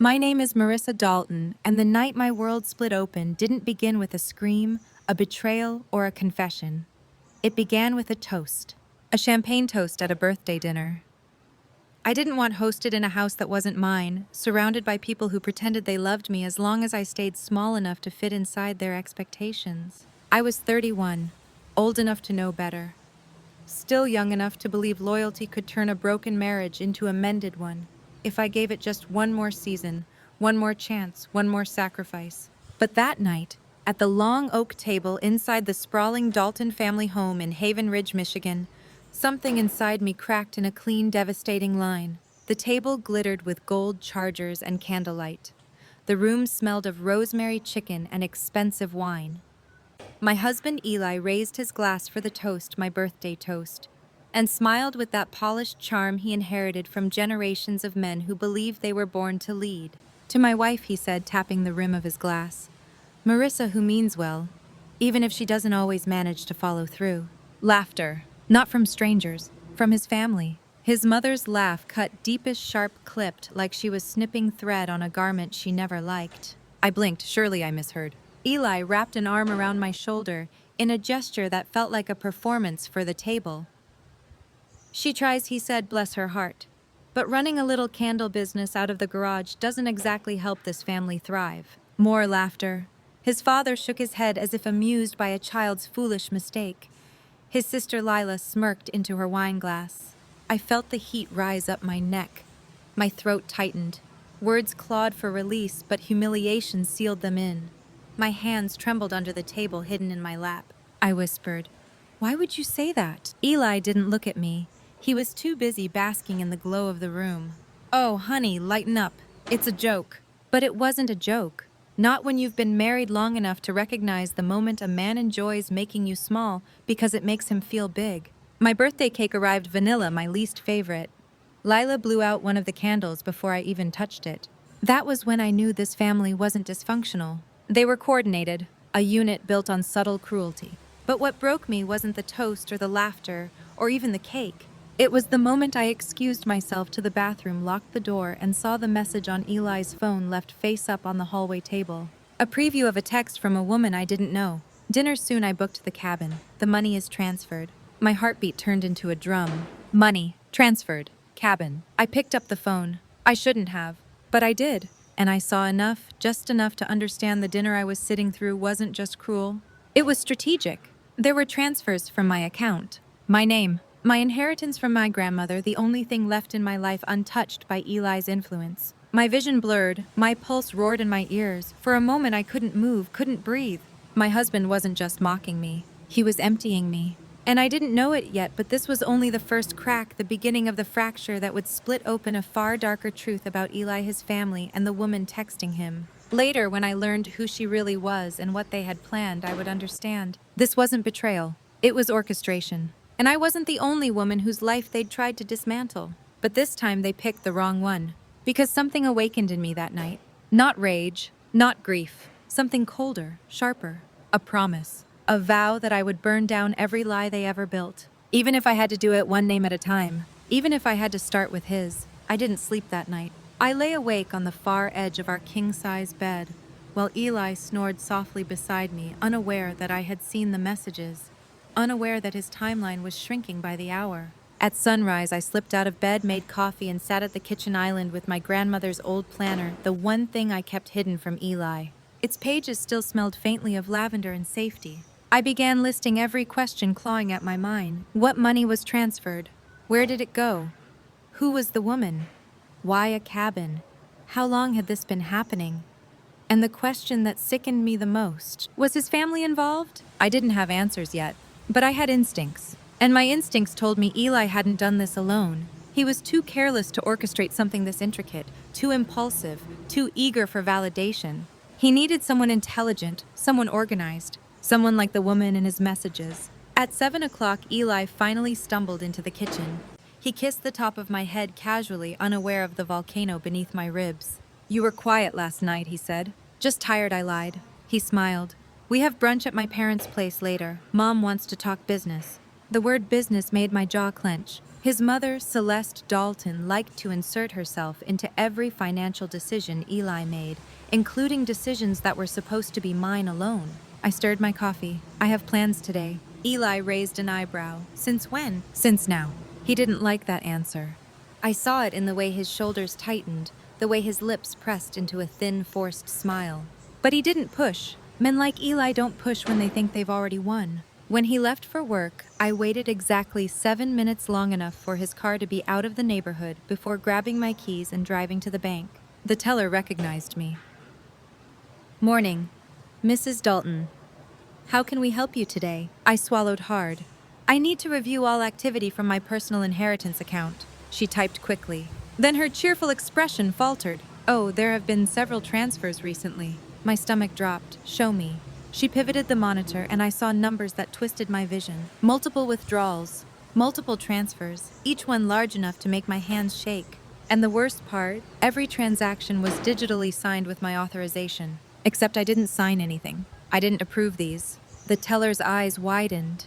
My name is Marissa Dalton, and the night my world split open didn't begin with a scream, a betrayal, or a confession. It began with a toast, a champagne toast at a birthday dinner. I didn't want hosted in a house that wasn't mine, surrounded by people who pretended they loved me as long as I stayed small enough to fit inside their expectations. I was 31, old enough to know better, still young enough to believe loyalty could turn a broken marriage into a mended one, if I gave it just one more season, one more chance, one more sacrifice. But that night, at the long oak table inside the sprawling Dalton family home in Haven Ridge, Michigan, something inside me cracked in a clean, devastating line. The table glittered with gold chargers and candlelight. The room smelled of rosemary chicken and expensive wine. My husband Eli raised his glass for the toast, my birthday toast, and smiled with that polished charm he inherited from generations of men who believed they were born to lead. To my wife, he said, tapping the rim of his glass, "Marissa, who means well, even if she doesn't always manage to follow through." Laughter, not from strangers, from his family. His mother's laugh cut deepest sharp clipped like she was snipping thread on a garment she never liked. I blinked, surely I misheard. Eli wrapped an arm around my shoulder in a gesture that felt like a performance for the table. "She tries," he said, bless her heart. "But running a little candle business out of the garage doesn't exactly help this family thrive." More laughter. His father shook his head as if amused by a child's foolish mistake. His sister Lila smirked into her wine glass. I felt the heat rise up my neck. My throat tightened. Words clawed for release, but humiliation sealed them in. My hands trembled under the table hidden in my lap. I whispered, "Why would you say that?" Eli didn't look at me. He was too busy basking in the glow of the room. "Oh, honey, lighten up. It's a joke." But it wasn't a joke. Not when you've been married long enough to recognize the moment a man enjoys making you small because it makes him feel big. My birthday cake arrived vanilla, my least favorite. Lila blew out one of the candles before I even touched it. That was when I knew this family wasn't dysfunctional. They were coordinated, a unit built on subtle cruelty. But what broke me wasn't the toast or the laughter or even the cake. It was the moment I excused myself to the bathroom, locked the door, and saw the message on Eli's phone left face up on the hallway table. A preview of a text from a woman I didn't know. "Dinner soon, I booked the cabin. The money is transferred." My heartbeat turned into a drum. Money, transferred, cabin. I picked up the phone. I shouldn't have, but I did. And I saw enough, just enough to understand the dinner I was sitting through wasn't just cruel. It was strategic. There were transfers from my account. My name, my inheritance from my grandmother, the only thing left in my life untouched by Eli's influence. My vision blurred, my pulse roared in my ears. For a moment I couldn't move, couldn't breathe. My husband wasn't just mocking me. He was emptying me. And I didn't know it yet, but this was only the first crack, the beginning of the fracture that would split open a far darker truth about Eli, his family, and the woman texting him. Later, when I learned who she really was and what they had planned, I would understand. This wasn't betrayal. It was orchestration. And I wasn't the only woman whose life they'd tried to dismantle. But this time they picked the wrong one. Because something awakened in me that night. Not rage, not grief. Something colder, sharper. A promise. A vow that I would burn down every lie they ever built. Even if I had to do it one name at a time. Even if I had to start with his. I didn't sleep that night. I lay awake on the far edge of our king-size bed, while Eli snored softly beside me, unaware that I had seen the messages, unaware that his timeline was shrinking by the hour. At sunrise, I slipped out of bed, made coffee, and sat at the kitchen island with my grandmother's old planner, the one thing I kept hidden from Eli. Its pages still smelled faintly of lavender and safety. I began listing every question clawing at my mind. What money was transferred? Where did it go? Who was the woman? Why a cabin? How long had this been happening? And the question that sickened me the most, was his family involved? I didn't have answers yet, but I had instincts. And my instincts told me Eli hadn't done this alone. He was too careless to orchestrate something this intricate, too impulsive, too eager for validation. He needed someone intelligent, someone organized, someone like the woman in his messages. At 7 o'clock, Eli finally stumbled into the kitchen. He kissed the top of my head casually, unaware of the volcano beneath my ribs. "You were quiet last night," he said. "Just tired," I lied. He smiled. "We have brunch at my parents' place later. Mom wants to talk business." The word business made my jaw clench. His mother, Celeste Dalton, liked to insert herself into every financial decision Eli made, including decisions that were supposed to be mine alone. I stirred my coffee. I have plans today. Eli raised an eyebrow. Since when? Since now. He didn't like that answer. I saw it in the way his shoulders tightened, the way his lips pressed into a thin, forced smile. But he didn't push. Men like Eli don't push when they think they've already won. When he left for work, I waited exactly 7 minutes long enough for his car to be out of the neighborhood before grabbing my keys and driving to the bank. The teller recognized me. Morning, Mrs. Dalton. How can we help you today? I swallowed hard. I need to review all activity from my personal inheritance account. She typed quickly. Then her cheerful expression faltered. Oh, there have been several transfers recently. My stomach dropped. Show me. She pivoted the monitor and I saw numbers that twisted my vision. Multiple withdrawals, multiple transfers, each one large enough to make my hands shake. And the worst part, every transaction was digitally signed with my authorization. Except I didn't sign anything. I didn't approve these. The teller's eyes widened.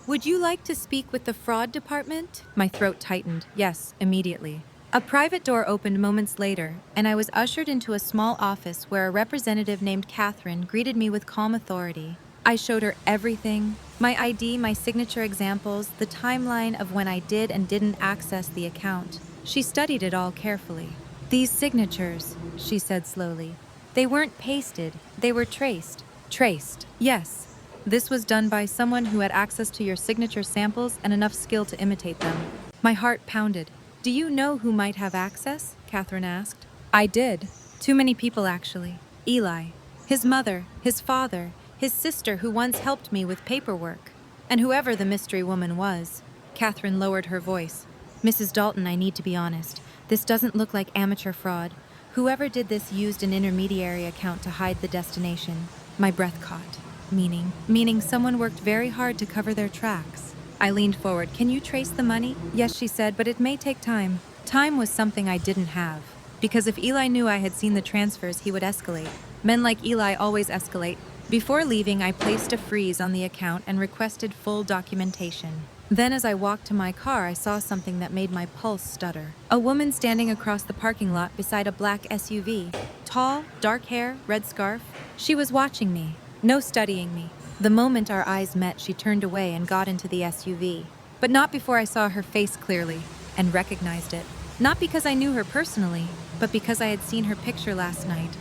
Would you like to speak with the fraud department? My throat tightened. Yes, immediately. A private door opened moments later, and I was ushered into a small office where a representative named Catherine greeted me with calm authority. I showed her everything, my ID, my signature examples, the timeline of when I did and didn't access the account. She studied it all carefully. These signatures, she said slowly, they weren't pasted, they were traced. Traced, yes. This was done by someone who had access to your signature samples and enough skill to imitate them. My heart pounded. Do you know who might have access? Catherine asked. I did. Too many people, actually. Eli, his mother, his father, his sister who once helped me with paperwork, and whoever the mystery woman was. Catherine lowered her voice. Mrs. Dalton, I need to be honest. This doesn't look like amateur fraud. Whoever did this used an intermediary account to hide the destination. My breath caught. Meaning someone worked very hard to cover their tracks. I leaned forward. Can you trace the money? Yes, she said, but it may take time. Time was something I didn't have. Because if Eli knew I had seen the transfers, he would escalate. Men like Eli always escalate. Before leaving, I placed a freeze on the account and requested full documentation. Then as I walked to my car, I saw something that made my pulse stutter. A woman standing across the parking lot beside a black SUV. Tall, dark hair, red scarf. She was watching me. No studying me. The moment our eyes met, she turned away and got into the SUV. But not before I saw her face clearly and recognized it. Not because I knew her personally, but because I had seen her picture last night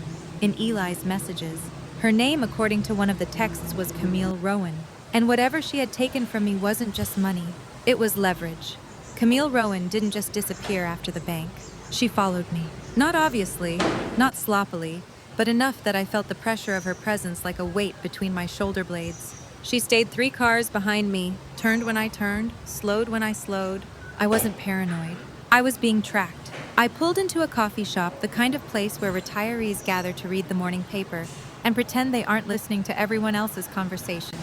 in Eli's messages. Her name, according to one of the texts, was Camille Rowan. And whatever she had taken from me wasn't just money. It was leverage. Camille Rowan didn't just disappear after the bank. She followed me. Not obviously, not sloppily, but enough that I felt the pressure of her presence like a weight between my shoulder blades. She stayed 3 cars behind me, turned when I turned, slowed when I slowed. I wasn't paranoid. I was being tracked. I pulled into a coffee shop, the kind of place where retirees gather to read the morning paper and pretend they aren't listening to everyone else's conversations.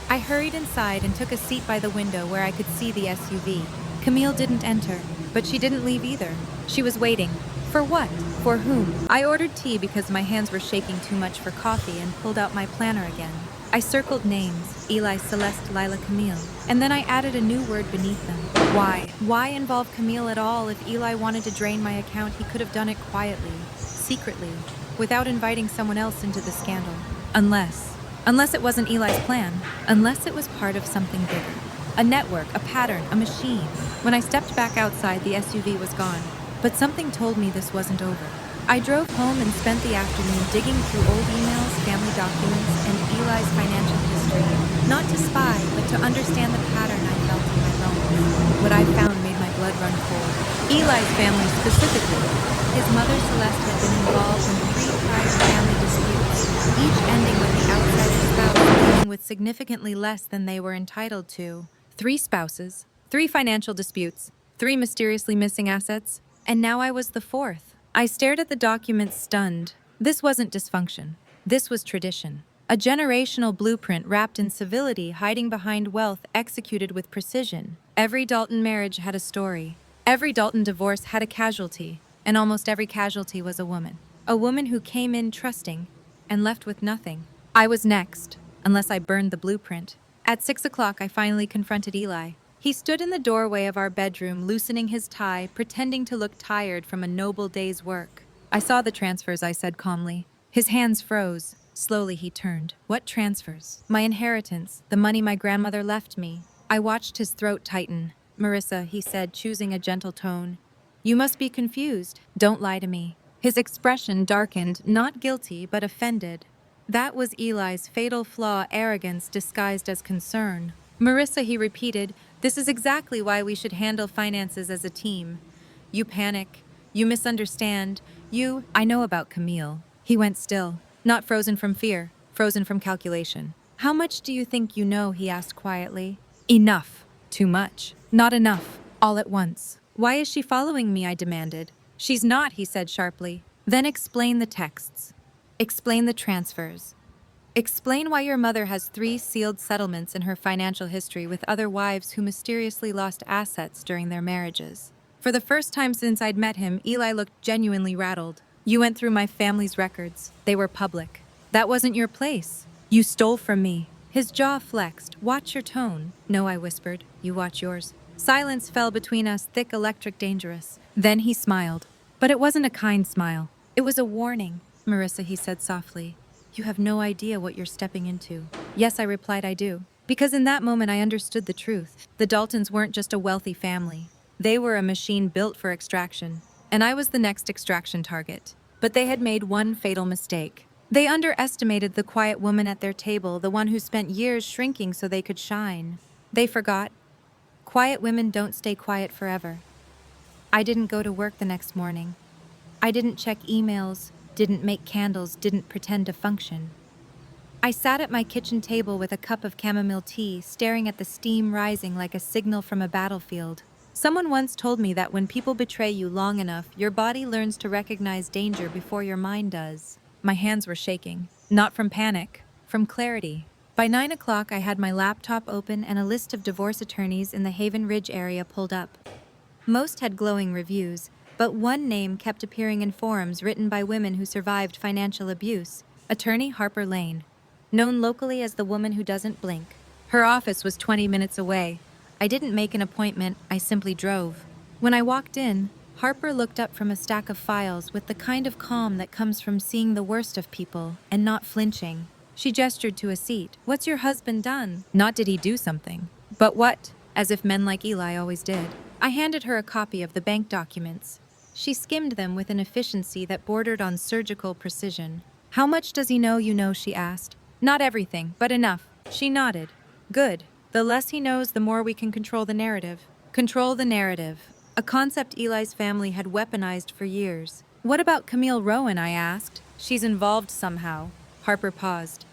I hurried inside and took a seat by the window where I could see the SUV. Camille didn't enter, but she didn't leave either. She was waiting. For what? For whom? I ordered tea because my hands were shaking too much for coffee and pulled out my planner again. I circled names, Eli, Celeste, Lila, Camille, and then I added a new word beneath them. Why? Why involve Camille at all? If Eli wanted to drain my account, he could have done it quietly, secretly, without inviting someone else into the scandal. Unless it wasn't Eli's plan. Unless it was part of something bigger. A network, a pattern, a machine. When I stepped back outside, the SUV was gone. But something told me this wasn't over. I drove home and spent the afternoon digging through old emails, family documents, and Eli's financial history. Not to spy, but to understand the pattern I felt in my bones. What I found made my blood run cold. Eli's family specifically. His mother Celeste had been involved in 3 prior family disputes, each ending with the outsider spouse leaving with significantly less than they were entitled to. 3 spouses, 3 financial disputes, 3 mysteriously missing assets, and now I was the 4th. I stared at the documents stunned. This wasn't dysfunction. This was tradition. A generational blueprint wrapped in civility, hiding behind wealth executed with precision. Every Dalton marriage had a story. Every Dalton divorce had a casualty, and almost every casualty was a woman. A woman who came in trusting and left with nothing. I was next, unless I burned the blueprint. At 6 o'clock, I finally confronted Eli. He stood in the doorway of our bedroom, loosening his tie, pretending to look tired from a noble day's work. I saw the transfers, I said calmly. His hands froze. Slowly he turned. What transfers? My inheritance, the money my grandmother left me. I watched his throat tighten. Marissa, he said, choosing a gentle tone. You must be confused. Don't lie to me. His expression darkened, not guilty, but offended. That was Eli's fatal flaw, arrogance disguised as concern. Marissa, he repeated, this is exactly why we should handle finances as a team. You panic. You misunderstand. I know about Camille. He went still, not frozen from fear, frozen from calculation. How much do you think you know? He asked quietly. Enough. Too much. Not enough. All at once. Why is she following me? I demanded. She's not, he said sharply. Then explain the texts. Explain the transfers. Explain why your mother has 3 sealed settlements in her financial history with other wives who mysteriously lost assets during their marriages. For the first time since I'd met him, Eli looked genuinely rattled. You went through my family's records. They were public. That wasn't your place. You stole from me. His jaw flexed. Watch your tone. No, I whispered. You watch yours. Silence fell between us, thick, electric, dangerous. Then he smiled. But it wasn't a kind smile. It was a warning. Marissa, he said softly. You have no idea what you're stepping into. Yes, I replied, I do. Because in that moment I understood the truth. The Daltons weren't just a wealthy family. They were a machine built for extraction. And I was the next extraction target. But they had made one fatal mistake. They underestimated the quiet woman at their table, the one who spent years shrinking so they could shine. They forgot. Quiet women don't stay quiet forever. I didn't go to work the next morning. I didn't check emails, didn't make candles, didn't pretend to function. I sat at my kitchen table with a cup of chamomile tea, staring at the steam rising like a signal from a battlefield. Someone once told me that when people betray you long enough, your body learns to recognize danger before your mind does. My hands were shaking, not from panic, from clarity. By 9 o'clock, I had my laptop open and a list of divorce attorneys in the Haven Ridge area pulled up. Most had glowing reviews, but one name kept appearing in forums written by women who survived financial abuse. Attorney Harper Lane, known locally as the woman who doesn't blink. Her office was 20 minutes away. I didn't make an appointment, I simply drove. When I walked in, Harper looked up from a stack of files with the kind of calm that comes from seeing the worst of people and not flinching. She gestured to a seat. What's your husband done? Not did he do something, but what? As if men like Eli always did. I handed her a copy of the bank documents. She skimmed them with an efficiency that bordered on surgical precision. How much does he know you know? She asked. Not everything, but enough. She nodded. Good. The less he knows, the more we can control the narrative. Control the narrative. A concept Eli's family had weaponized for years. What about Camille Rowan? I asked. She's involved somehow. Harper paused.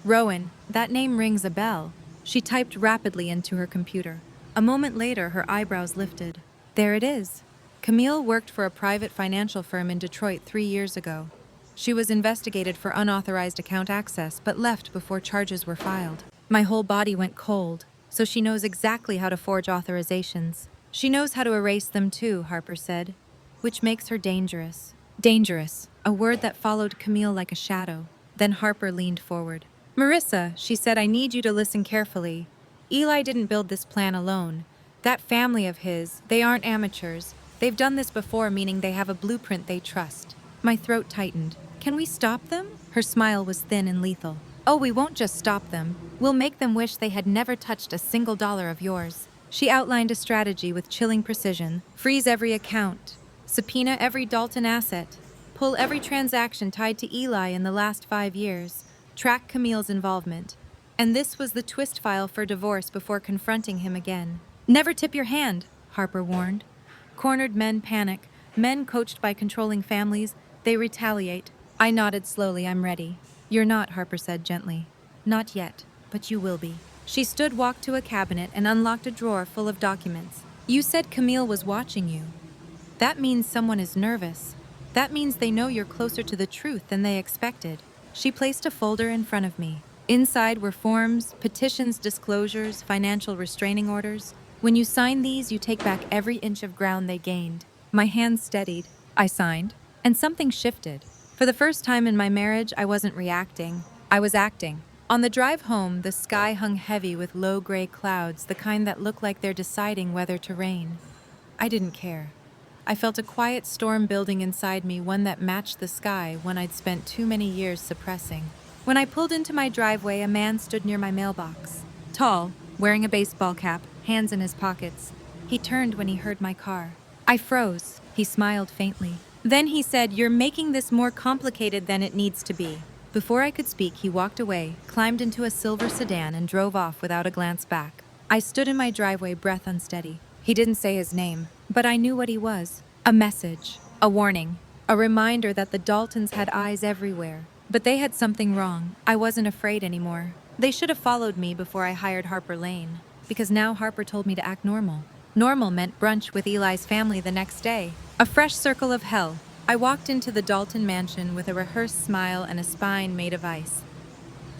Rowan, that name rings a bell. She typed rapidly into her computer. A moment later, her eyebrows lifted. There it is. Camille worked for a private financial firm in Detroit 3 years ago. She was investigated for unauthorized account access, but left before charges were filed. My whole body went cold, so she knows exactly how to forge authorizations. She knows how to erase them too, Harper said, which makes her dangerous. Dangerous, a word that followed Camille like a shadow. Then Harper leaned forward. Marissa, she said, I need you to listen carefully. Eli didn't build this plan alone. That family of his, they aren't amateurs. They've done this before, meaning they have a blueprint they trust. My throat tightened. Can we stop them? Her smile was thin and lethal. Oh, we won't just stop them. We'll make them wish they had never touched a single dollar of yours. She outlined a strategy with chilling precision. Freeze every account. Subpoena every Dalton asset. Pull every transaction tied to Eli in the last 5 years. Track Camille's involvement. And this was the twist file for divorce before confronting him again. Never tip your hand, Harper warned. Cornered men panic. Men coached by controlling families, they retaliate. I nodded slowly. I'm ready. You're not, Harper said gently. Not yet, but you will be. She stood, walked to a cabinet, and unlocked a drawer full of documents. You said Camille was watching you. That means someone is nervous. That means they know you're closer to the truth than they expected. She placed a folder in front of me. Inside were forms, petitions, disclosures, financial restraining orders. When you sign these, you take back every inch of ground they gained. My hands steadied. I signed, and something shifted. For the first time in my marriage, I wasn't reacting. I was acting. On the drive home, the sky hung heavy with low gray clouds, the kind that look like they're deciding whether to rain. I didn't care. I felt a quiet storm building inside me, one that matched the sky, one I'd spent too many years suppressing. When I pulled into my driveway, a man stood near my mailbox. Tall, wearing a baseball cap, hands in his pockets. He turned when he heard my car. I froze. He smiled faintly. Then he said, "You're making this more complicated than it needs to be." Before I could speak, he walked away, climbed into a silver sedan, and drove off without a glance back. I stood in my driveway, breath unsteady. He didn't say his name, but I knew what he was. A message, a warning, a reminder that the Daltons had eyes everywhere. But they had something wrong. I wasn't afraid anymore. They should have followed me before I hired Harper Lane, because now Harper told me to act normal. Normal meant brunch with Eli's family the next day. A fresh circle of hell. I walked into the Dalton mansion with a rehearsed smile and a spine made of ice.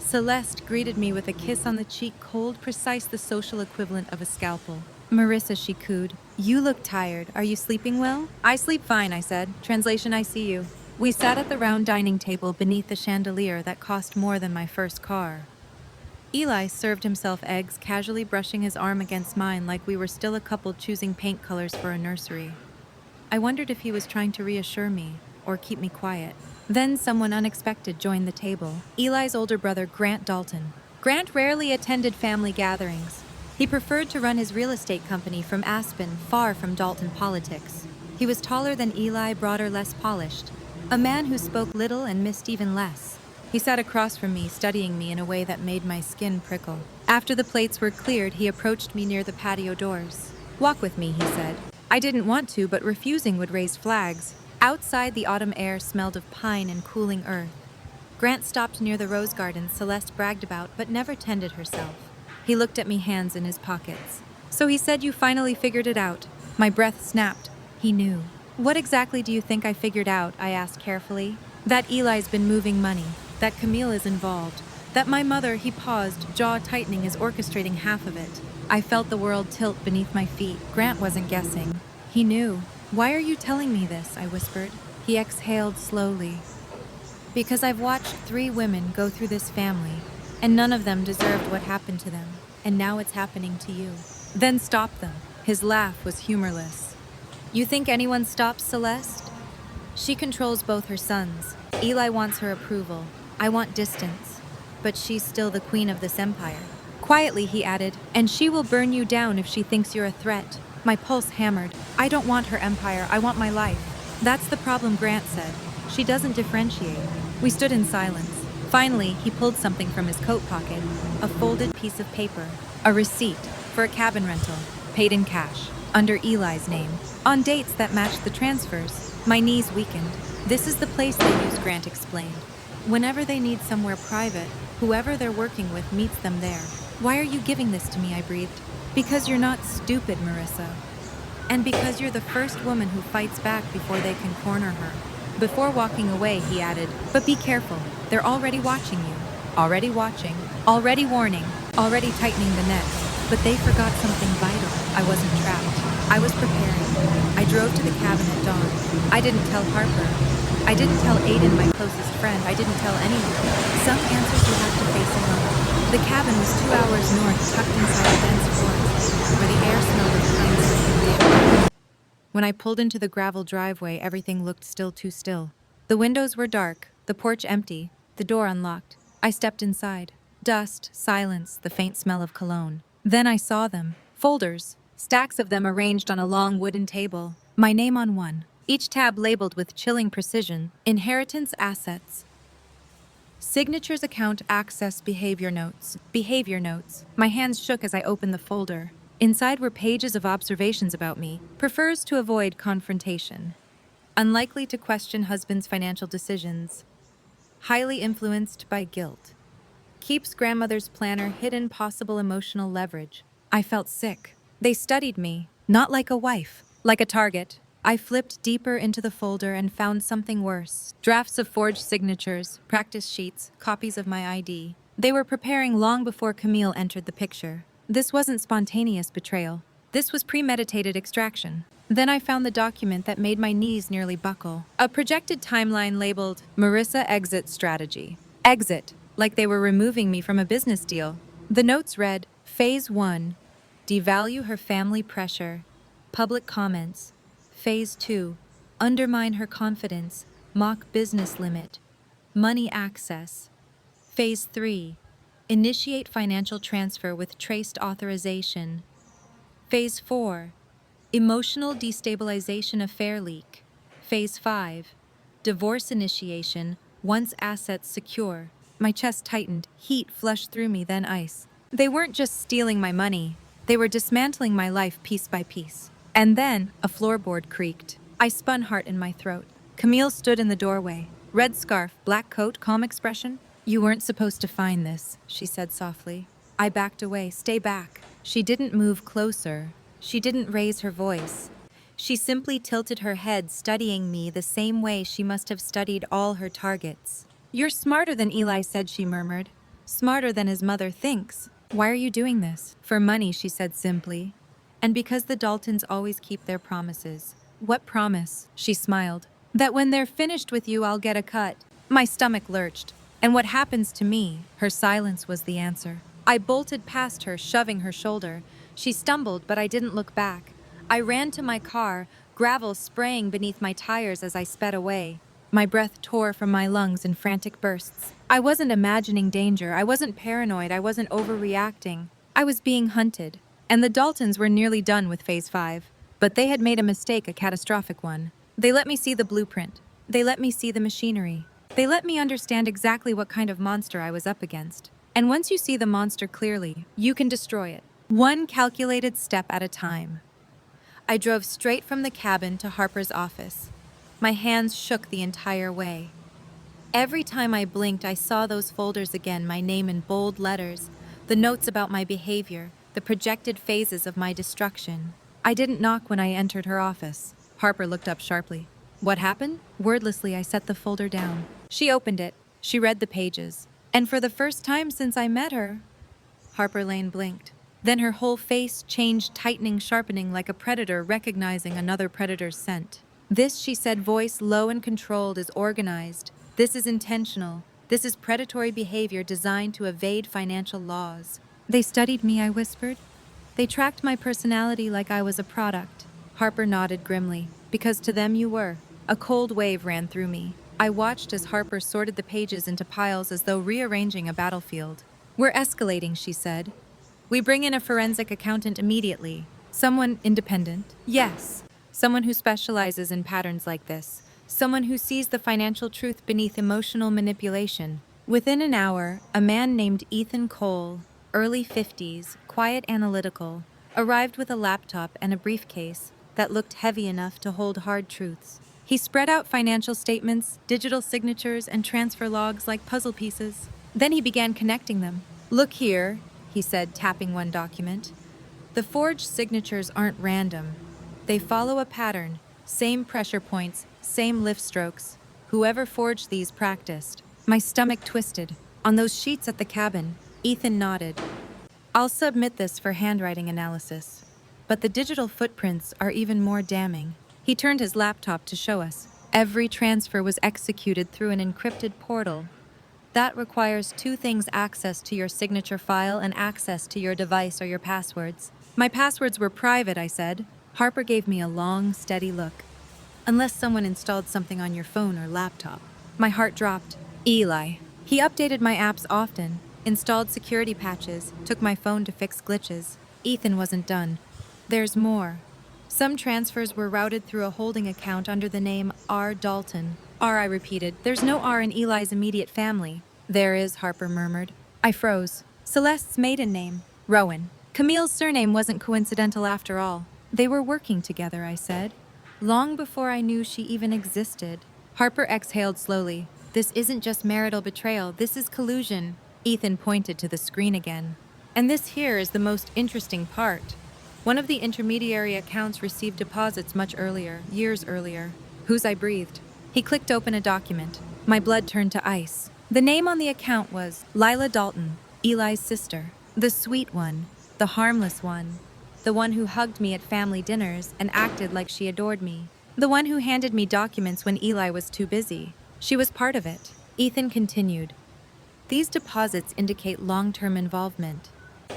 Celeste greeted me with a kiss on the cheek, cold, precise, the social equivalent of a scalpel. "Marissa," she cooed, "you look tired. Are you sleeping well?" "I sleep fine," I said. Translation, "I see you." We sat at the round dining table beneath the chandelier that cost more than my first car. Eli served himself eggs, casually brushing his arm against mine like we were still a couple choosing paint colors for a nursery. I wondered if he was trying to reassure me or keep me quiet. Then someone unexpected joined the table. Eli's older brother, Grant Dalton. Grant rarely attended family gatherings. He preferred to run his real estate company from Aspen, far from Dalton politics. He was taller than Eli, broader, less polished. A man who spoke little and missed even less. He sat across from me, studying me in a way that made my skin prickle. After the plates were cleared, he approached me near the patio doors. "Walk with me," he said. I didn't want to, but refusing would raise flags. Outside, the autumn air smelled of pine and cooling earth. Grant stopped near the rose garden Celeste bragged about but never tended herself. He looked at me, hands in his pockets. "So he said you finally figured it out." My breath snapped. He knew. "What exactly do you think I figured out?" I asked carefully. "That Eli's been moving money. That Camille is involved. That my mother," he paused, jaw tightening, "is orchestrating half of it." I felt the world tilt beneath my feet. Grant wasn't guessing. He knew. "Why are you telling me this?" I whispered. He exhaled slowly. "Because I've watched 3 women go through this family, and none of them deserved what happened to them, and now it's happening to you." "Then stop them." His laugh was humorless. "You think anyone stops Celeste? She controls both her sons. Eli wants her approval. I want distance. But she's still the queen of this empire." Quietly, he added, "And she will burn you down if she thinks you're a threat." My pulse hammered. "I don't want her empire. I want my life." "That's the problem," Grant said. "She doesn't differentiate." We stood in silence. Finally, he pulled something from his coat pocket, a folded piece of paper, a receipt for a cabin rental, paid in cash, under Eli's name, on dates that matched the transfers. My knees weakened. "This is the place they use," Grant explained. "Whenever they need somewhere private, whoever they're working with meets them there." "Why are you giving this to me?" I breathed. "Because you're not stupid, Marissa. And because you're the first woman who fights back before they can corner her." Before walking away, he added, "But be careful. They're already watching you. Already watching. Already warning. Already tightening the net. But they forgot something vital. I wasn't trapped. I was preparing. I drove to the cabin at dawn. I didn't tell Harper. I didn't tell Aiden, my closest friend. I didn't tell anyone. Some answers you have to face alone. The cabin was 2 hours north, tucked inside a dense forest, where the air smelled of pines and damp. When I pulled into the gravel driveway, everything looked still too still. The windows were dark, the porch empty, the door unlocked. I stepped inside. Dust, silence, the faint smell of cologne. Then I saw them. Folders. Stacks of them arranged on a long wooden table. My name on one. Each tab labeled with chilling precision. Inheritance, assets. Signatures, account, access, behavior notes. Behavior notes. My hands shook as I opened the folder. Inside were pages of observations about me. Prefers to avoid confrontation. Unlikely to question husband's financial decisions. Highly influenced by guilt. Keeps grandmother's planner, hidden possible emotional leverage. I felt sick. They studied me, not like a wife, like a target. I flipped deeper into the folder and found something worse. Drafts of forged signatures, practice sheets, copies of my ID. They were preparing long before Camille entered the picture. This wasn't spontaneous betrayal. This was premeditated extraction. Then I found the document that made my knees nearly buckle. A projected timeline labeled Marissa Exit Strategy. Exit. like they were removing me from a business deal. The notes read, Phase 1, devalue her family pressure, public comments. Phase 2, undermine her confidence, mock business limit, money access. Phase 3, initiate financial transfer with traced authorization. Phase 4, emotional destabilization affair leak. Phase 5, divorce initiation once assets secure. My chest tightened, heat flushed through me, then ice. They weren't just stealing my money, they were dismantling my life piece by piece. And then a floorboard creaked. I spun, heart in my throat. Camille stood in the doorway. Red scarf, black coat, calm expression. You weren't supposed to find this, she said softly. I backed away. Stay back. She didn't move closer. She didn't raise her voice. She simply tilted her head, studying me the same way she must have studied all her targets. You're smarter than Eli said, she murmured. Smarter than his mother thinks. Why are you doing this? For money, she said simply. And because the Daltons always keep their promises. What promise? She smiled. That when they're finished with you, I'll get a cut. My stomach lurched. And what happens to me? Her silence was the answer. I bolted past her, shoving her shoulder. She stumbled, but I didn't look back. I ran to my car, gravel spraying beneath my tires as I sped away. My breath tore from my lungs in frantic bursts. I wasn't imagining danger. I wasn't paranoid. I wasn't overreacting. I was being hunted. And the Daltons were nearly done with Phase 5. But they had made a mistake, a catastrophic one. They let me see the blueprint. They let me see the machinery. They let me understand exactly what kind of monster I was up against. And once you see the monster clearly, you can destroy it. One calculated step at a time. I drove straight from the cabin to Harper's office. My hands shook the entire way. Every time I blinked, I saw those folders again, my name in bold letters, the notes about my behavior, the projected phases of my destruction. I didn't knock when I entered her office. Harper looked up sharply. What happened? Wordlessly, I set the folder down. She opened it. She read the pages. And for the first time since I met her, Harper Lane blinked. Then her whole face changed, tightening, sharpening like a predator recognizing another predator's scent. This, she said, voice low and controlled, is organized. This is intentional. This is predatory behavior designed to evade financial laws. They studied me, I whispered. They tracked my personality like I was a product. Harper nodded grimly. Because to them you were. A cold wave ran through me. I watched as Harper sorted the pages into piles as though rearranging a battlefield. We're escalating, she said. We bring in a forensic accountant immediately. Someone independent. Yes. Someone who specializes in patterns like this. Someone who sees the financial truth beneath emotional manipulation. Within an hour, a man named Ethan Cole, early 50s, quiet, analytical, arrived with a laptop and a briefcase that looked heavy enough to hold hard truths. He spread out financial statements, digital signatures, and transfer logs like puzzle pieces. Then he began connecting them. Look here, he said, tapping one document. The forged signatures aren't random. They follow a pattern, same pressure points, same lift strokes. Whoever forged these practiced. My stomach twisted. On those sheets at the cabin, Ethan nodded. I'll submit this for handwriting analysis. But the digital footprints are even more damning. He turned his laptop to show us. Every transfer was executed through an encrypted portal. That requires two things: access to your signature file and access to your device or your passwords. My passwords were private, I said. Harper gave me a long, steady look. Unless someone installed something on your phone or laptop. My heart dropped. Eli. He updated my apps often, installed security patches, took my phone to fix glitches. Ethan wasn't done. There's more. Some transfers were routed through a holding account under the name R. Dalton. R, I repeated. There's no R in Eli's immediate family. There is, Harper murmured. I froze. Celeste's maiden name, Rowan. Camille's surname wasn't coincidental after all. They were working together, I said. Long before I knew she even existed. Harper exhaled slowly. This isn't just marital betrayal, this is collusion. Ethan pointed to the screen again. And this here is the most interesting part. One of the intermediary accounts received deposits much earlier, years earlier. Whose? I breathed. He clicked open a document. My blood turned to ice. The name on the account was Lila Dalton, Eli's sister. The sweet one, the harmless one. The one who hugged me at family dinners and acted like she adored me. The one who handed me documents when Eli was too busy. She was part of it. Ethan continued. These deposits indicate long-term involvement.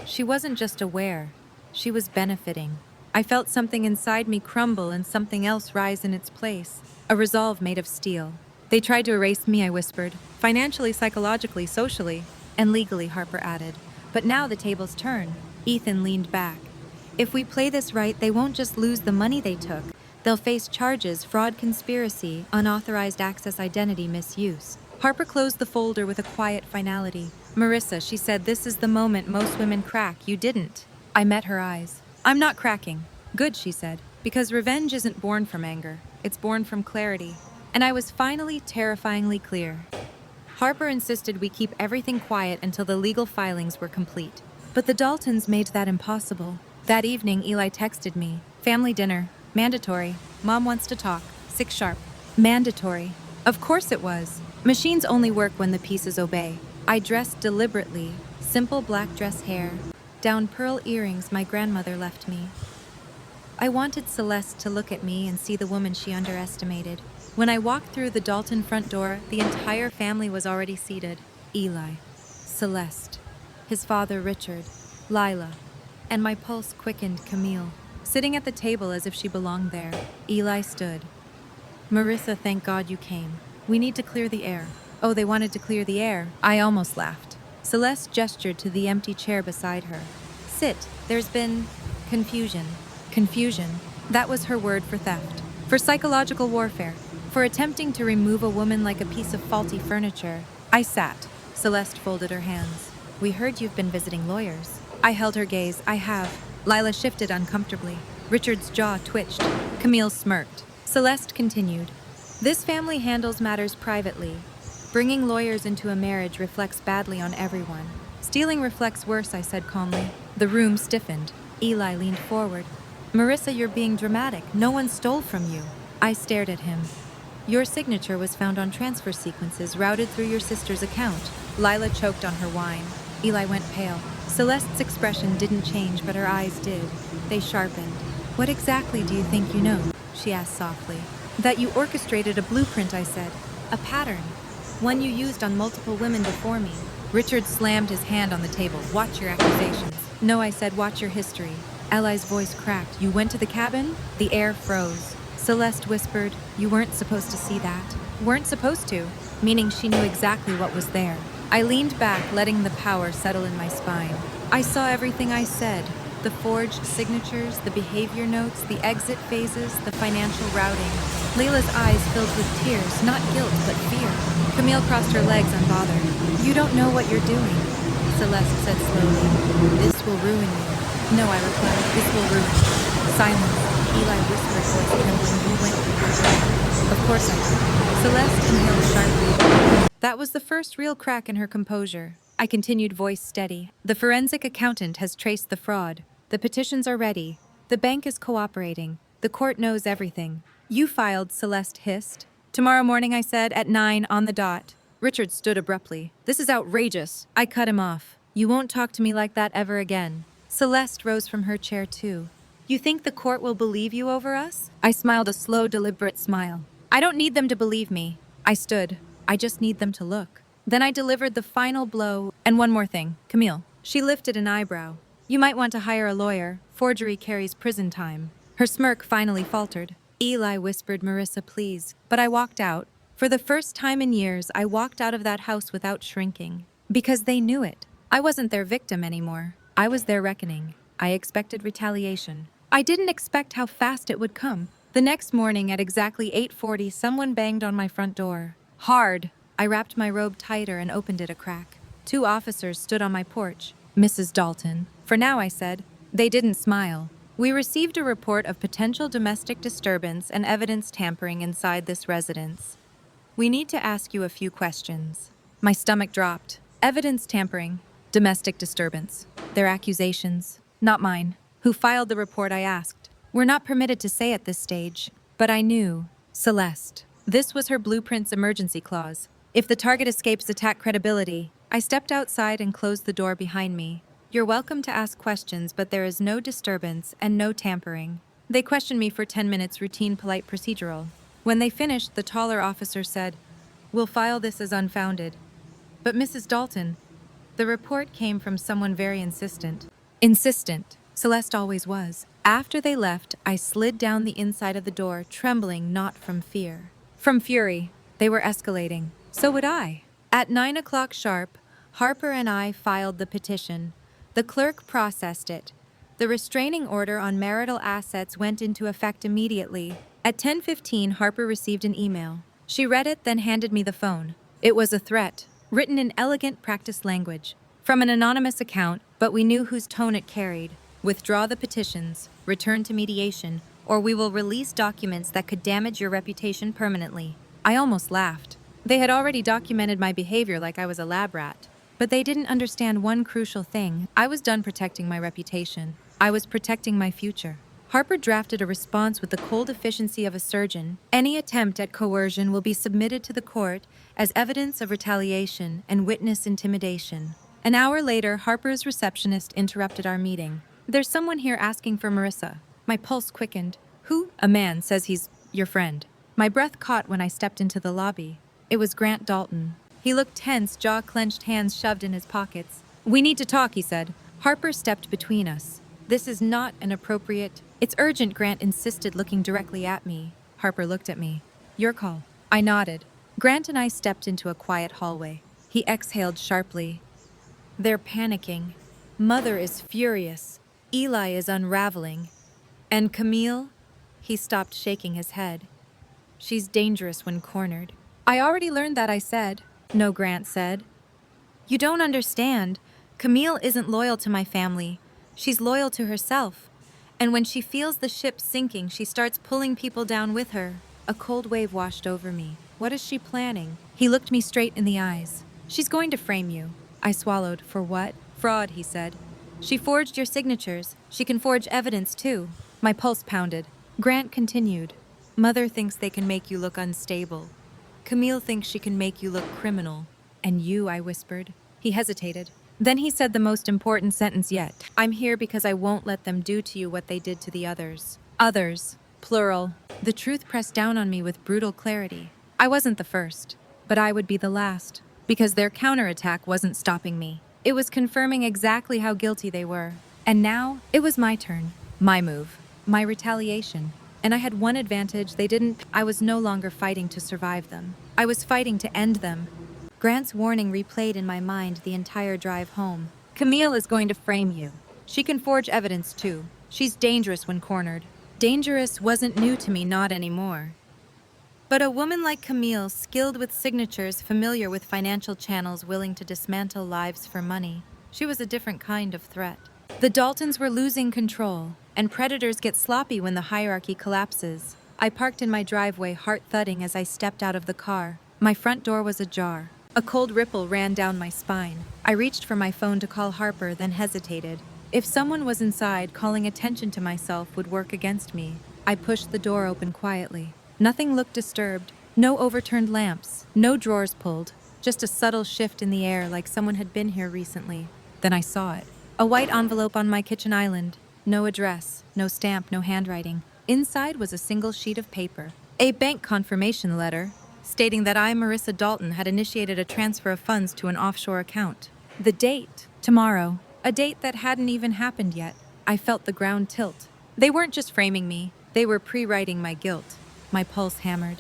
She wasn't just aware, she was benefiting. I felt something inside me crumble and something else rise in its place, a resolve made of steel. They tried to erase me, I whispered. Financially, psychologically, socially, and legally, Harper added. But now the tables turn. Ethan leaned back. If we play this right, they won't just lose the money they took. They'll face charges, fraud, conspiracy, unauthorized access, identity misuse. Harper closed the folder with a quiet finality. Marissa, she said, this is the moment most women crack. You didn't. I met her eyes. I'm not cracking. Good, she said, because revenge isn't born from anger. It's born from clarity. And I was finally terrifyingly clear. Harper insisted we keep everything quiet until the legal filings were complete. But the Daltons made that impossible. That evening, Eli texted me. Family dinner. Mandatory. Mom wants to talk. 6 sharp. Mandatory. Of course it was. Machines only work when the pieces obey. I dressed deliberately. Simple black dress hair. Down pearl earrings my grandmother left me. I wanted Celeste to look at me and see the woman she underestimated. When I walked through the Dalton front door, the entire family was already seated. Eli, Celeste, his father Richard, Lila, and my pulse quickened Camille, sitting at the table as if she belonged there. Eli stood. Marissa, thank God you came. We need to clear the air. Oh, they wanted to clear the air. I almost laughed. Celeste gestured to the empty chair beside her. Sit. There's been confusion. Confusion. That was her word for theft. For psychological warfare. For attempting to remove a woman like a piece of faulty furniture. I sat. Celeste folded her hands. We heard you've been visiting lawyers. I held her gaze. I have. Lila shifted uncomfortably. Richard's jaw twitched. Camille smirked. Celeste continued. This family handles matters privately. Bringing lawyers into a marriage reflects badly on everyone. Stealing reflects worse, I said calmly. The room stiffened. Eli leaned forward. Marissa, you're being dramatic. No one stole from you. I stared at him. Your signature was found on transfer sequences routed through your sister's account. Lila choked on her wine. Eli went pale. Celeste's expression didn't change, but her eyes did. They sharpened. What exactly do you think you know? She asked softly. That you orchestrated a blueprint, I said. A pattern. One you used on multiple women before me. Richard slammed his hand on the table. Watch your accusations. No, I said, watch your history. Eli's voice cracked. You went to the cabin? The air froze. Celeste whispered, you weren't supposed to see that. Weren't supposed to, meaning she knew exactly what was there. I leaned back, letting the power settle in my spine. I saw everything I said. The forged signatures, the behavior notes, the exit phases, the financial routing. Layla's eyes filled with tears, not guilt, but fear. Camille crossed her legs unbothered. You don't know what you're doing, Celeste said slowly. This will ruin you. No, I replied, this will ruin you. Silence. Eli whispered, voice trembling, you went through her brain. Of course I did. Celeste inhaled sharply. That was the first real crack in her composure. I continued, voice steady. The forensic accountant has traced the fraud. The petitions are ready. The bank is cooperating. The court knows everything. You filed, Celeste hissed. Tomorrow morning, I said, at 9 on the dot. Richard stood abruptly. This is outrageous. I cut him off. You won't talk to me like that ever again. Celeste rose from her chair too. You think the court will believe you over us? I smiled a slow, deliberate smile. I don't need them to believe me. I stood. I just need them to look. Then I delivered the final blow. And one more thing. Camille. She lifted an eyebrow. You might want to hire a lawyer. Forgery carries prison time. Her smirk finally faltered. Eli whispered, Marissa, please. But I walked out. For the first time in years, I walked out of that house without shrinking. Because they knew it. I wasn't their victim anymore. I was their reckoning. I expected retaliation. I didn't expect how fast it would come. The next morning at exactly 8:40, someone banged on my front door. Hard. I wrapped my robe tighter and opened it a crack. 2 officers stood on my porch. Mrs. Dalton. For now, I said. They didn't smile. We received a report of potential domestic disturbance and evidence tampering inside this residence. We need to ask you a few questions. My stomach dropped. Evidence tampering. Domestic disturbance. Their accusations. Not mine. Who filed the report, I asked. We're not permitted to say at this stage. But I knew. Celeste. This was her blueprint's emergency clause. If the target escapes attack credibility. I stepped outside and closed the door behind me. You're welcome to ask questions, but there is no disturbance and no tampering. They questioned me for 10 minutes, routine, polite, procedural. When they finished, the taller officer said, We'll file this as unfounded. But Mrs. Dalton, the report came from someone very insistent. Insistent. Celeste always was. After they left, I slid down the inside of the door, trembling not from fear. From fury. They were escalating. So would I. At 9 o'clock sharp, Harper and I filed the petition. The clerk processed it. The restraining order on marital assets went into effect immediately. At 10:15, Harper received an email. She read it, then handed me the phone. It was a threat, written in elegant practiced language. From an anonymous account, but we knew whose tone it carried. Withdraw the petitions, return to mediation, or we will release documents that could damage your reputation permanently. I almost laughed. They had already documented my behavior like I was a lab rat. But they didn't understand one crucial thing. I was done protecting my reputation. I was protecting my future. Harper drafted a response with the cold efficiency of a surgeon. Any attempt at coercion will be submitted to the court as evidence of retaliation and witness intimidation. An hour later, Harper's receptionist interrupted our meeting. There's someone here asking for Marissa. My pulse quickened. Who? A man says he's your friend. My breath caught when I stepped into the lobby. It was Grant Dalton. He looked tense, jaw-clenched, hands shoved in his pockets. We need to talk, he said. Harper stepped between us. This is not an appropriate... It's urgent, Grant insisted, looking directly at me. Harper looked at me. Your call. I nodded. Grant and I stepped into a quiet hallway. He exhaled sharply. They're panicking. Mother is furious. Eli is unraveling. And Camille? He stopped, shaking his head. She's dangerous when cornered. I already learned that, I said. No, Grant said. You don't understand. Camille isn't loyal to my family. She's loyal to herself. And when she feels the ship sinking, she starts pulling people down with her. A cold wave washed over me. What is she planning? He looked me straight in the eyes. She's going to frame you. I swallowed. For what? Fraud, he said. She forged your signatures. She can forge evidence, too. My pulse pounded. Grant continued. Mother thinks they can make you look unstable. Camille thinks she can make you look criminal. And you, I whispered. He hesitated. Then he said the most important sentence yet. I'm here because I won't let them do to you what they did to the others. Others. Plural. The truth pressed down on me with brutal clarity. I wasn't the first, but I would be the last. Because their counterattack wasn't stopping me. It was confirming exactly how guilty they were. And now, it was my turn. My move. My retaliation. And I had one advantage they didn't. I was no longer fighting to survive them. I was fighting to end them. Grant's warning replayed in my mind the entire drive home. Camille is going to frame you. She can forge evidence too. She's dangerous when cornered. Dangerous wasn't new to me, not anymore. But a woman like Camille, skilled with signatures, familiar with financial channels, willing to dismantle lives for money. She was a different kind of threat. The Daltons were losing control, and predators get sloppy when the hierarchy collapses. I parked in my driveway, heart thudding as I stepped out of the car. My front door was ajar. A cold ripple ran down my spine. I reached for my phone to call Harper, then hesitated. If someone was inside, calling attention to myself would work against me. I pushed the door open quietly. Nothing looked disturbed. No overturned lamps. No drawers pulled. Just a subtle shift in the air, like someone had been here recently. Then I saw it. A white envelope on my kitchen island. No address, no stamp, no handwriting. Inside was a single sheet of paper. A bank confirmation letter, stating that I, Marissa Dalton, had initiated a transfer of funds to an offshore account. The date, tomorrow. A date that hadn't even happened yet. I felt the ground tilt. They weren't just framing me. They were pre-writing my guilt. My pulse hammered.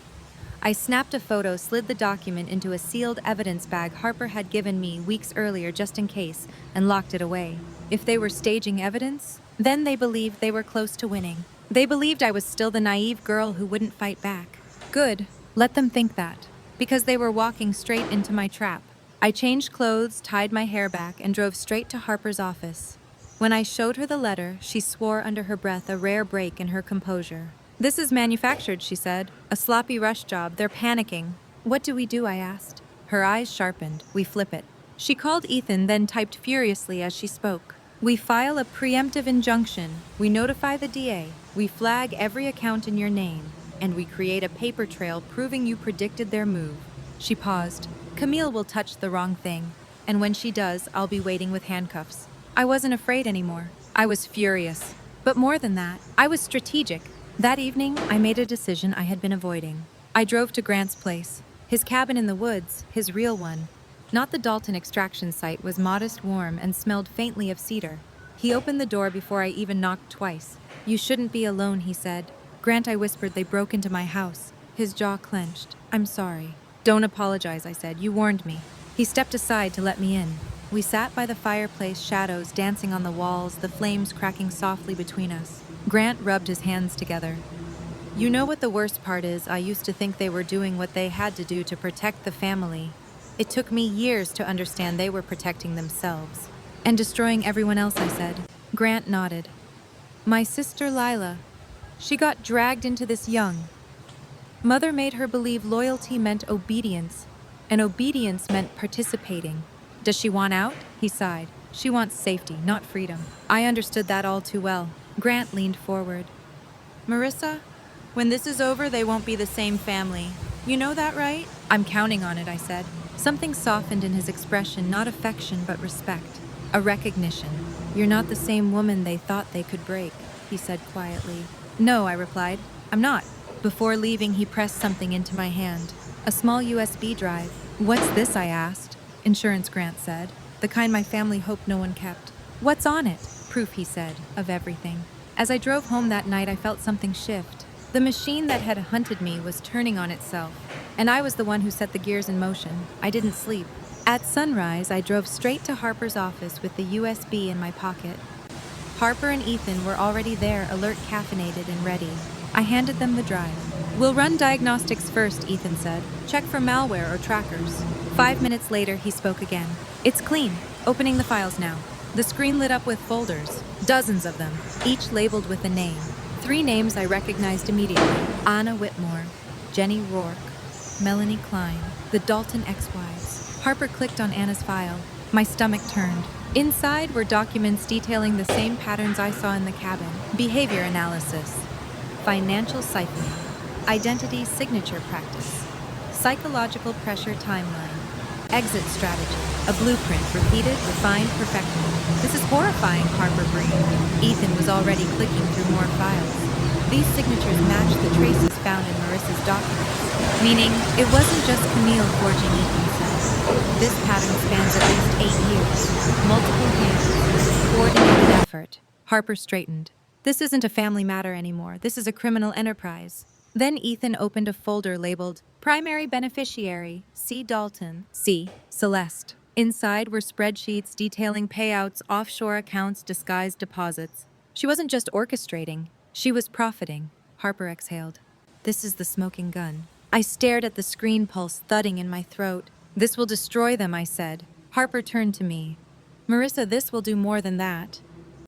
I snapped a photo, slid the document into a sealed evidence bag Harper had given me weeks earlier just in case, and locked it away. If they were staging evidence, then they believed they were close to winning. They believed I was still the naive girl who wouldn't fight back. Good. Let them think that. Because they were walking straight into my trap. I changed clothes, tied my hair back, and drove straight to Harper's office. When I showed her the letter, she swore under her breath, a rare break in her composure. This is manufactured, she said. A sloppy rush job. They're panicking. What do we do? I asked. Her eyes sharpened. We flip it. She called Ethan, then typed furiously as she spoke. We file a preemptive injunction. We notify the DA. We flag every account in your name. And we create a paper trail proving you predicted their move. She paused. Camille will touch the wrong thing. And when she does, I'll be waiting with handcuffs. I wasn't afraid anymore. I was furious. But more than that, I was strategic. That evening, I made a decision I had been avoiding. I drove to Grant's place. His cabin in the woods, his real one. Not the Dalton extraction site was modest, warm, and smelled faintly of cedar. He opened the door before I even knocked twice. "You shouldn't be alone," he said. "Grant," I whispered, "they broke into my house." His jaw clenched. "I'm sorry." "Don't apologize," I said. "You warned me." He stepped aside to let me in. We sat by the fireplace, shadows dancing on the walls, the flames cracking softly between us. Grant rubbed his hands together. "You know what the worst part is? I used to think they were doing what they had to do to protect the family. It took me years to understand they were protecting themselves. And destroying everyone else," I said. Grant nodded. "My sister Lila, she got dragged into this young. Mother made her believe loyalty meant obedience, and obedience meant participating. Does she want out?" He sighed. "She wants safety, not freedom." I understood that all too well. Grant leaned forward. "Marissa, when this is over, they won't be the same family. You know that, right?" "I'm counting on it," I said. Something softened in his expression, not affection but respect. A recognition. "You're not the same woman they thought they could break," he said quietly. "No," I replied. "I'm not." Before leaving, he pressed something into my hand. A small USB drive. "What's this?" I asked. "Insurance," Grant said. "The kind my family hoped no one kept." "What's on it?" "Proof," he said, "of everything." As I drove home that night, I felt something shift. The machine that had hunted me was turning on itself, and I was the one who set the gears in motion. I didn't sleep. At sunrise, I drove straight to Harper's office with the USB in my pocket. Harper and Ethan were already there, alert, caffeinated, and ready. I handed them the drive. "We'll run diagnostics first," Ethan said. "Check for malware or trackers." 5 minutes later, he spoke again. "It's clean. Opening the files now." The screen lit up with folders, dozens of them, each labeled with a name. 3 names I recognized immediately: Anna Whitmore, Jenny Rourke, Melanie Klein, the Dalton ex-wives. Harper clicked on Anna's file. My stomach turned. Inside were documents detailing the same patterns I saw in the cabin: behavior analysis, financial siphoning, identity signature practice, psychological pressure timeline, exit strategy, a blueprint, repeated, refined, perfected. "This is horrifying," Harper breathed. Ethan was already clicking through more files. These signatures matched the traces found in Marissa's documents, meaning it wasn't just Camille forging Ethan's cells. This pattern spans at least 8 years, multiple hands, coordinated effort. Harper straightened. "This isn't a family matter anymore. This is a criminal enterprise." Then Ethan opened a folder labeled Primary Beneficiary, C. Dalton, C. Celeste. Inside were spreadsheets detailing payouts, offshore accounts, disguised deposits. She wasn't just orchestrating, she was profiting. Harper exhaled. "This is the smoking gun." I stared at the screen, pulse thudding in my throat. "This will destroy them," I said. Harper turned to me. "Marissa, this will do more than that.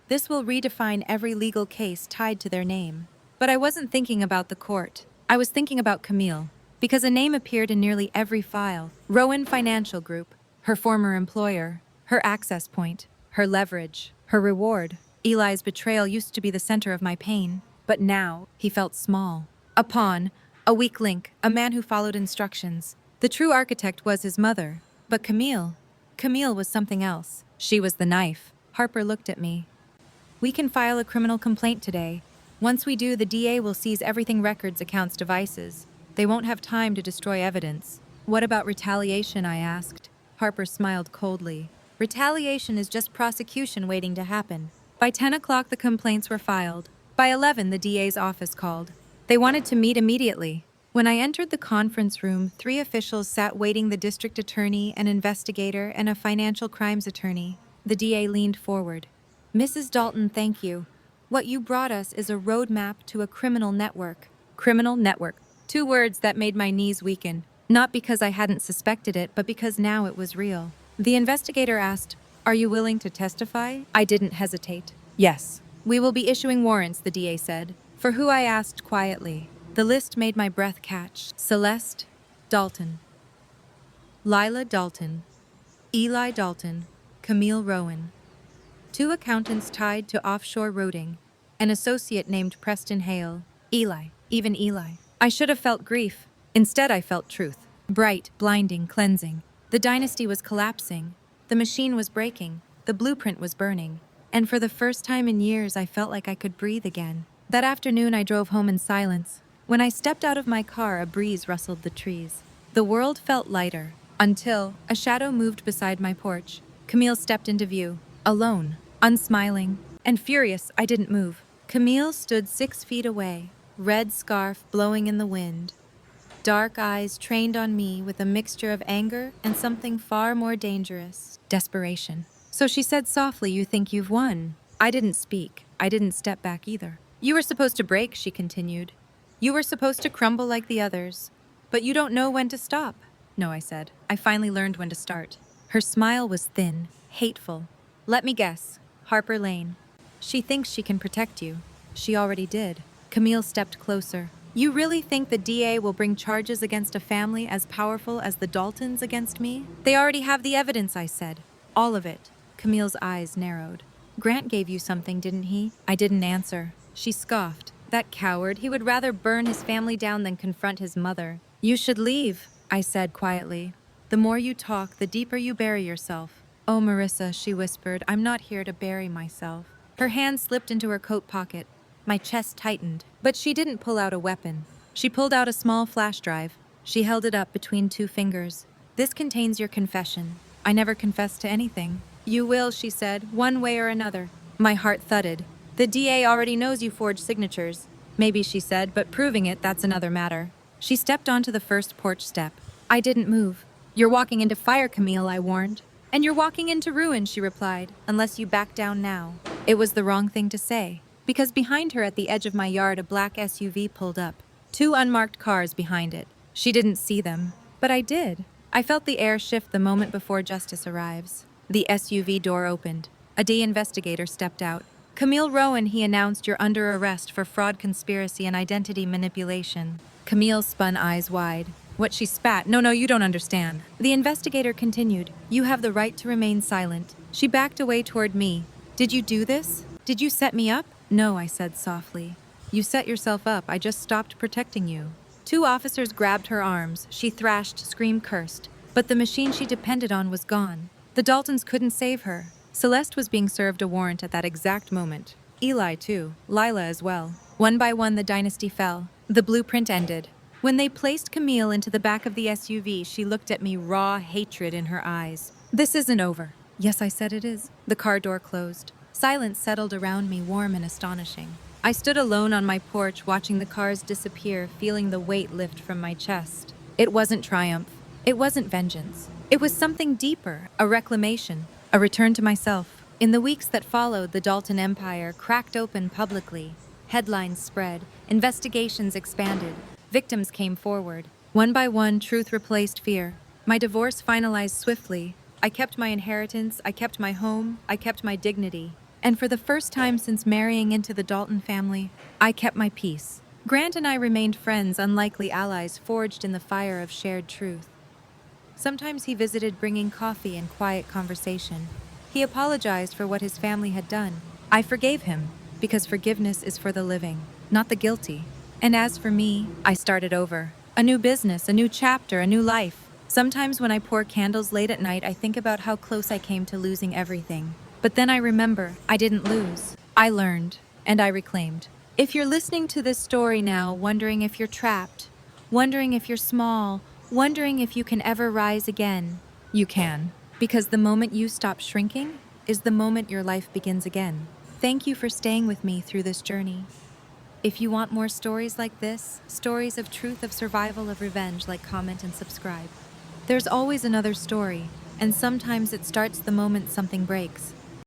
This will redefine every legal case tied to their name." But I wasn't thinking about the court. I was thinking about Camille, because a name appeared in nearly every file. Rowan Financial Group, her former employer, her access point, her leverage, her reward. Eli's betrayal used to be the center of my pain, but now he felt small. A pawn, a weak link, a man who followed instructions. The true architect was his mother, but Camille was something else. She was the knife. Harper looked at me. "We can file a criminal complaint today. Once we do, the DA will seize everything: records, accounts, devices. They won't have time to destroy evidence." "What about retaliation?" I asked. Harper smiled coldly. "Retaliation is just prosecution waiting to happen." By 10 o'clock, the complaints were filed. By 11, the DA's office called. They wanted to meet immediately. When I entered the conference room, 3 officials sat waiting: the district attorney, an investigator, and a financial crimes attorney. The DA leaned forward. "Mrs. Dalton, thank you. What you brought us is a roadmap to a criminal network." Criminal network. 2 words that made my knees weaken. Not because I hadn't suspected it, but because now it was real. The investigator asked, "Are you willing to testify?" I didn't hesitate. "Yes." "We will be issuing warrants," the DA said. "For who?" I asked quietly. The list made my breath catch. Celeste Dalton, Lila Dalton, Eli Dalton, Camille Rowan. 2 accountants tied to offshore routing, an associate named Preston Hale, Eli, even Eli. I should have felt grief. Instead, I felt truth. Bright, blinding, cleansing. The dynasty was collapsing. The machine was breaking. The blueprint was burning. And for the first time in years, I felt like I could breathe again. That afternoon, I drove home in silence. When I stepped out of my car, a breeze rustled the trees. The world felt lighter. Until a shadow moved beside my porch. Camille stepped into view, alone, unsmiling, and furious I didn't move. Camille stood 6 feet away, red scarf blowing in the wind, dark eyes trained on me with a mixture of anger and something far more dangerous, desperation. So she said softly, "You think you've won?" I didn't speak. I didn't step back either. "You were supposed to break," she continued. "You were supposed to crumble like the others. But you don't know when to stop." "No," I said. "I finally learned when to start." Her smile was thin, hateful. "Let me guess. Harper Lane. She thinks she can protect you. She already did." Camille stepped closer. "You really think the DA will bring charges against a family as powerful as the Daltons against me?" "They already have the evidence," I said. "All of it." Camille's eyes narrowed. "Grant gave you something, didn't he?" I didn't answer. She scoffed. "That coward, he would rather burn his family down than confront his mother." "You should leave," I said quietly. "The more you talk, the deeper you bury yourself." "Oh, Marissa," she whispered, "I'm not here to bury myself." Her hand slipped into her coat pocket. My chest tightened, but she didn't pull out a weapon. She pulled out a small flash drive. She held it up between 2 fingers. "This contains your confession." "I never confessed to anything." "You will," she said, "one way or another." My heart thudded. "The DA already knows you forged signatures." "Maybe," she said, "but proving it, that's another matter." She stepped onto the first porch step. I didn't move. "You're walking into fire, Camille," I warned. "And you're walking into ruin," she replied, "unless you back down now." It was the wrong thing to say, because behind her at the edge of my yard a black SUV pulled up. 2 unmarked cars behind it. She didn't see them, but I did. I felt the air shift the moment before justice arrives. The SUV door opened. A D investigator stepped out. "Camille Rowan," he announced, "you're under arrest for fraud, conspiracy, and identity manipulation." Camille spun eyes wide. What, she spat? No, you don't understand." The investigator continued, "You have the right to remain silent." She backed away toward me. "Did you do this? Did you set me up?" "No," I said softly. "You set yourself up. I just stopped protecting you." 2 officers grabbed her arms. She thrashed, screamed, cursed. But the machine she depended on was gone. The Daltons couldn't save her. Celeste was being served a warrant at that exact moment. Eli, too. Lila as well. One by one, the dynasty fell. The blueprint ended. When they placed Camille into the back of the SUV, she looked at me, raw hatred in her eyes. "This isn't over." "Yes," I said, "it is." The car door closed. Silence settled around me, warm and astonishing. I stood alone on my porch, watching the cars disappear, feeling the weight lift from my chest. It wasn't triumph. It wasn't vengeance. It was something deeper, a reclamation, a return to myself. In the weeks that followed, the Dalton empire cracked open publicly. Headlines spread, investigations expanded, victims came forward. One by one, truth replaced fear. My divorce finalized swiftly. I kept my inheritance, I kept my home, I kept my dignity. And for the first time since marrying into the Dalton family, I kept my peace. Grant and I remained friends, unlikely allies forged in the fire of shared truth. Sometimes he visited, bringing coffee and quiet conversation. He apologized for what his family had done. I forgave him, because forgiveness is for the living, not the guilty. And as for me, I started over. A new business, a new chapter, a new life. Sometimes when I pour candles late at night, I think about how close I came to losing everything. But then I remember, I didn't lose. I learned, and I reclaimed. If you're listening to this story now, wondering if you're trapped, wondering if you're small, wondering if you can ever rise again, you can. Because the moment you stop shrinking is the moment your life begins again. Thank you for staying with me through this journey. If you want more stories like this, stories of truth, of survival, of revenge, like, comment, and subscribe. There's always another story, and sometimes it starts the moment something breaks.